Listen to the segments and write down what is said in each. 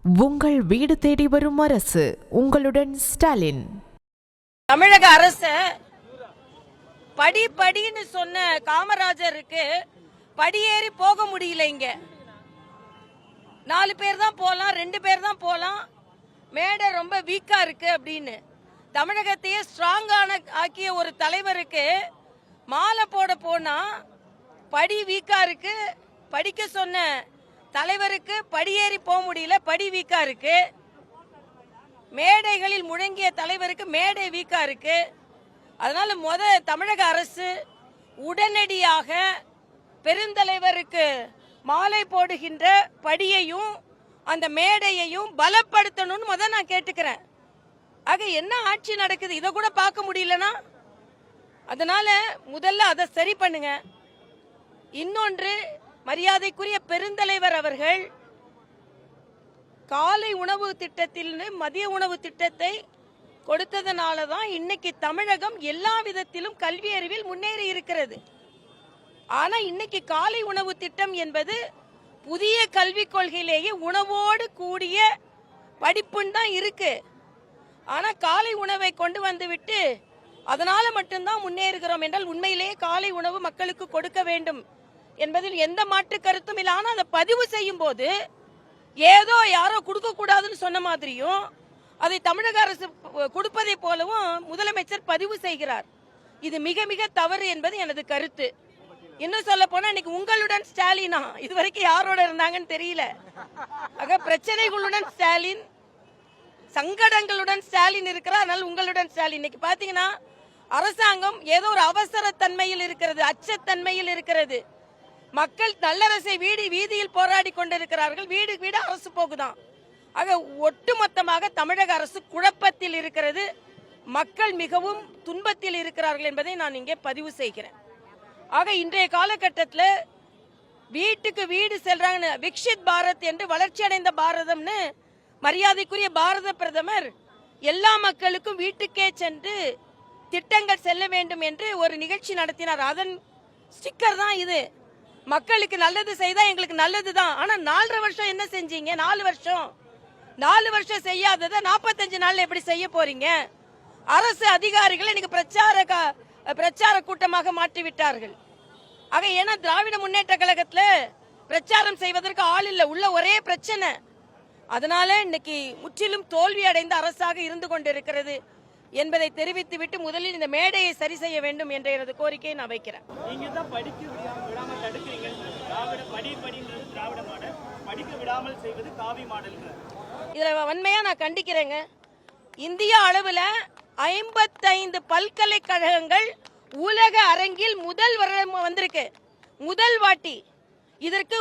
உங்கள் வீடு தேடி வரும் அரசு, உங்களுடன் ஸ்டாலின். தமிழக அரசு படின்னு சொன்ன காமராஜருக்கு படியேறி போக முடியல. இங்க 4 பேர் தான் போலாம், 2 பேர் தான் போலாம், மேடை ரொம்ப வீக்கா இருக்கு அப்படின்னு தமிழகத்தையே ஸ்ட்ராங்கான ஆக்கிய ஒரு தலைவருக்கு மாலை போட போனா படி வீக்கா இருக்கு. படிக்க சொன்ன தலைவருக்கு படியேறி போக முடியல, படி வீக்கா இருக்கு. மேடைகளில் முழங்கிய தலைவருக்கு மேடை வீக்கா இருக்கு. அதனால தமிழக அரசு உடனடியாக பெருந்தலைவருக்கு மாலை போடுகின்ற படியையும் அந்த மேடையையும் பலப்படுத்தணும்னு நான் கேட்டுக்கிறேன். ஆக என்ன ஆட்சி நடக்குது இதை கூட பார்க்க முடியலனா, அதனால முதல்ல அதை சரி பண்ணுங்க. இன்னொன்று, மரியாதைக்குரிய பெருந்தலைவர் அவர்கள் காலை உணவு திட்டத்தில் மதிய உணவு திட்டத்தை கொடுத்ததனால தான் இன்னைக்கு தமிழகம் எல்லா விதத்திலும் கல்வி அறிவில் முன்னேறி இருக்கிறது. ஆனா இன்னைக்கு காலை உணவு திட்டம் என்பது புதிய கல்விக் கொள்கையிலேயே உணவோடு கூடிய படிப்புன்னு தான் இருக்கு. ஆனா காலை உணவை கொண்டு வந்து விட்டு அதனால மட்டும்தான் முன்னேறுகிறோம் என்றால் உண்மையிலேயே காலை உணவு மக்களுக்கு கொடுக்க வேண்டும் என்பதில் எந்த மாற்று கருத்தும் இல்லை. ஆனா அதை பதிவு செய்யும் போது ஏதோ யாரோ கொடுக்க கூடாதுன்னு சொன்ன மாதிரியும் அதை தமிழக அரசு கொடுப்பதை போலவும் முதலமைச்சர் பதிவு செய்கிறார். இது மிக மிக தவறு என்பது எனது கருத்து. இன்னும் சொல்ல போனா இன்னைக்கு உங்களுடன் ஸ்டாலினா, இதுவரைக்கும் யாரோட இருந்தாங்கன்னு தெரியல. ஆக பிரச்சனைகளுடன் ஸ்டாலின், சங்கடங்களுடன் ஸ்டாலின் இருக்கிறார். அதனால உங்களுடன் ஸ்டாலின். இன்னைக்கு பாத்தீங்கன்னா அரசாங்கம் ஏதோ ஒரு அவசர தன்மையில் இருக்கிறது, அச்சத்தன்மையில் இருக்கிறது. மக்கள் நல்லரசை வீதியில் போராடி கொண்டிருக்கிறார்கள். வீடு வீடு அரசு போகுதான். ஆக ஒட்டுமொத்தமாக தமிழக அரசு குழப்பத்தில் இருக்கிறது. மக்கள் மிகவும் துன்பத்தில் இருக்கிறார்கள் என்பதை நான் இங்கே பதிவு செய்கிறேன். ஆக இன்றைய காலகட்டத்தில் வீட்டுக்கு வீடு செல்றாங்க, விக்ஷித் பாரத் என்று வளர்ச்சி அடைந்த பாரதம்னு மரியாதைக்குரிய பாரத பிரதமர் எல்லா மக்களுக்கும் வீட்டுக்கே சென்று திட்டங்கள் செல்ல வேண்டும் என்று ஒரு நிகழ்ச்சி நடத்தினார். அதன் ஸ்டிக்கர் தான் இது. மக்களுக்கு நல்லது செய்தா எங்களுக்கு நல்லது தான். ஆனா 4.5 வருஷம் என்ன செஞ்சீங்க? 4 வருஷம் செய்யாததை 45 நாள்ல எப்படி செய்ய போறீங்க? அரசு அதிகாரிகள் எனக்கு பிரச்சார கூட்டமாக மாற்றி விட்டார்கள். ஆக ஏன்னா திராவிட முன்னேற்ற கழகத்துல பிரச்சாரம் செய்வதற்கு ஆள் இல்ல, உள்ள ஒரே பிரச்சனை. அதனால இன்னைக்கு முற்றிலும் தோல்வி அடைந்த அரசாக இருந்து கொண்டிருக்கிறது என்பதை தெரிவித்துவிட்டு முதலில் இந்த மேடையை சரி செய்ய வேண்டும் என்ற எனது கோரிக்கையை நான் வைக்கிறேன். நீங்க தான் படிக்க விடாம தடுக்கிறீங்க. திராவிட மாடல், படிக்க விடாமல் செய்வது காவி மாடல். இதுல வன்மையா நான் கண்டிக்கிறேங்க. இந்தியா அளவுல 55 பல்கலைக்கழகங்கள் உலக அரங்கில் முதல் வந்திருக்கு, முதல் வாட்டி. இதற்கு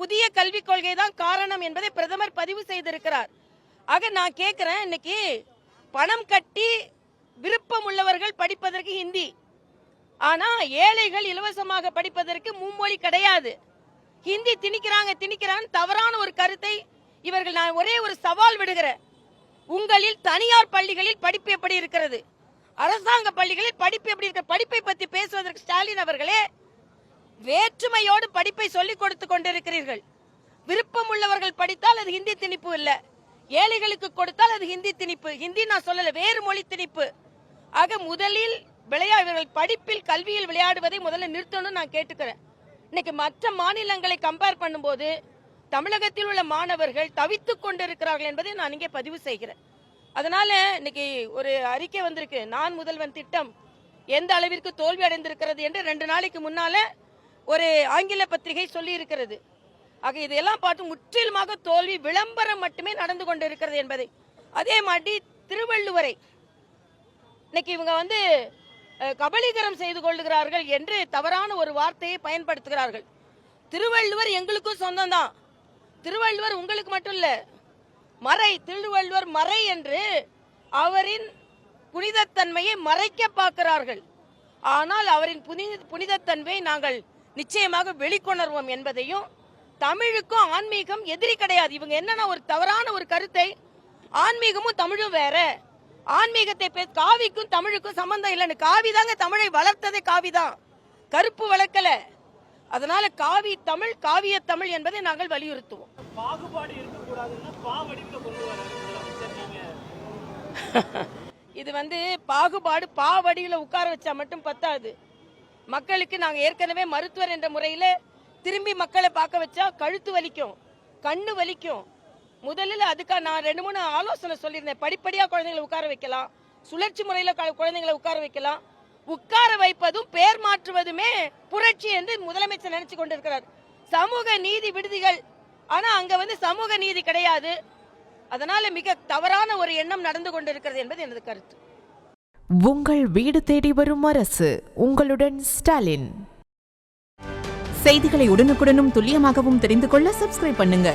புதிய கல்விக் கொள்கை தான் காரணம் என்பதை பிரதமர் பதிவு செய்திருக்கிறார். ஆக நான் கேட்கிறேன், இன்னைக்கு பணம் கட்டி விருப்பம் உள்ளவர்கள் படிப்பதற்கு ஹிந்தி, ஆனா ஏழைகள் இலவசமாக படிப்பதற்கு மும்மொழி கிடையாது. ஹிந்தி திணிக்கிறான் தவறான ஒரு கருத்தை இவர்கள். நான் ஒரே ஒரு சவால் விடுகிறேன். உங்களில் தனியார் பள்ளிகளில் படிப்பு எப்படி இருக்கிறது, அரசாங்க பள்ளிகளில் படிப்பு எப்படி இருக்கிறது? படிப்பை பற்றி பேசுவதற்கு ஸ்டாலின் அவர்களே வேற்றுமையோடு படிப்பை சொல்லிக் கொடுத்து கொண்டிருக்கிறீர்கள். விருப்பம் உள்ளவர்கள் படித்தால் அது ஹிந்தி திணிப்பு இல்ல, ஏழைகளுக்கு கொடுத்தால் அது ஹிந்தி திணிப்பு. ஹிந்தி நான் சொல்லல, வேறு மொழி திணிப்பு. ஆக முதலில் இவர்கள் படிப்பில் கல்வியில் விளையாடுவதை முதல்ல நிறுத்தணும் நான் கேட்டுக்கிறேன். இன்னைக்கு மற்ற மாநிலங்களை கம்பேர் பண்ணும்போது தமிழகத்தில் உள்ள மாணவர்கள் தவித்துக் கொண்டிருக்கிறார்கள் என்பதை நான் இங்கே பதிவு செய்கிறேன். அதனால இன்னைக்கு ஒரு அறிக்கை வந்திருக்கு, நான் முதல்வன் திட்டம் எந்த அளவிற்கு தோல்வி அடைந்திருக்கிறது என்று 2 நாளைக்கு முன்னால ஒரு ஆங்கில பத்திரிகை சொல்லி இருக்கிறது. ஆக இதெல்லாம் பார்த்து முற்றிலுமாக தோல்வி, விளம்பரம் மட்டுமே நடந்து கொண்டிருக்கிறது என்பதை. அதே மாதிரி திருவள்ளுவரை இன்னைக்கு இவங்க கபலீகரம் செய்து கொள்ளுகிறார்கள் என்று தவறான ஒரு வார்த்தையை பயன்படுத்துகிறார்கள். திருவள்ளுவர் எங்களுக்கும் சொந்தம் தான். திருவள்ளுவர் உங்களுக்கு மட்டும் இல்ல, திருவள்ளுவர் மறை என்று அவரின் புனிதத்தன்மையை மறைக்க பார்க்கிறார்கள். ஆனால் அவரின் புனிதத்தன்மையை நாங்கள் நிச்சயமாக வெளிக்கொணர்வோம் என்பதையும், தமிழுக்கும் ஆன்மீகம் எதிரி கிடையாது. இவங்க என்னன்னா ஒரு தவறான ஒரு கருத்தை, ஆன்மீகமும் தமிழும் வேற, ஆன்மீகத்தை காவிக்கும் தமிழுக்கும் சம்பந்தம் இல்லைன்னு. காவி தாங்க தமிழை வளர்த்ததே, காவிதான், கருப்பு வளர்க்கல. அதனால காவி தமிழ், காவிய தமிழ் என்பதை நாங்கள் வலியுறுத்துவோம். பாகுபாடு இருக்கக்கூடாதுன்னா பாவடிவில் கொண்டு வராரு முதலமைச்சர். நீங்க இது பாகுபாடு பாவடியில் உட்கார வச்சா மட்டும் பத்தாது. மக்களுக்கு நாங்க ஏற்கனவே மருத்துவர் என்ற முறையில திரும்பி மக்களை பார்க்க வச்சா கழுத்து வலிக்கும், கண்ணு வலிக்கும். முதலில் அதுக்காக நான் 2-3 ஆலோசனை சொல்லியிருந்தேன். படிப்படியா குழந்தைங்களை உட்கார வைக்கலாம், சுழற்சி முறையில குழந்தைங்களை உட்கார வைக்கலாம். உட்கார வைப்பதும் பேர் மாற்றுவதுமே புரட்சி என்று முதலமைச்சர் நினைச்சு கொண்டிருக்கிறார். சமூக நீதி விடுதிகள், ஆனா அங்க சமூக நீதி கிடையாது. அதனால மிக தவறான ஒரு எண்ணம் நடந்து கொண்டிருக்கிறது என்பது எனது கருத்து. உங்கள் வீடு தேடி வரும் அரசு. உங்களுடன் ஸ்டாலின். செய்திகளை உடனுக்குடனும் துல்லியமாகவும் தெரிந்து கொள்ள சப்ஸ்கிரைப் பண்ணுங்க.